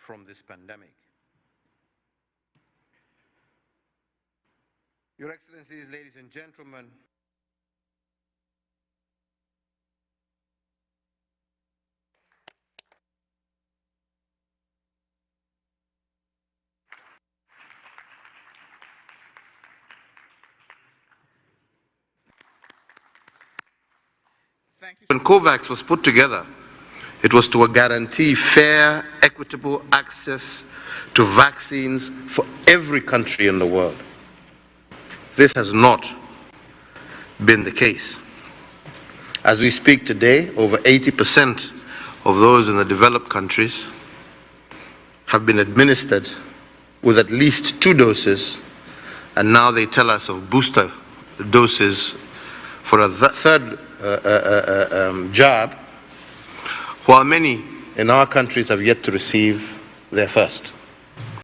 from this pandemic. Your Excellencies, ladies and gentlemen, when COVAX was put together, it was to guarantee fair, equitable access to vaccines for every country in the world. This has not been the case. As we speak today, over 80% of those in the developed countries have been administered with at least 2 doses, and now they tell us of booster doses for a third jab, while many in our countries have yet to receive their first.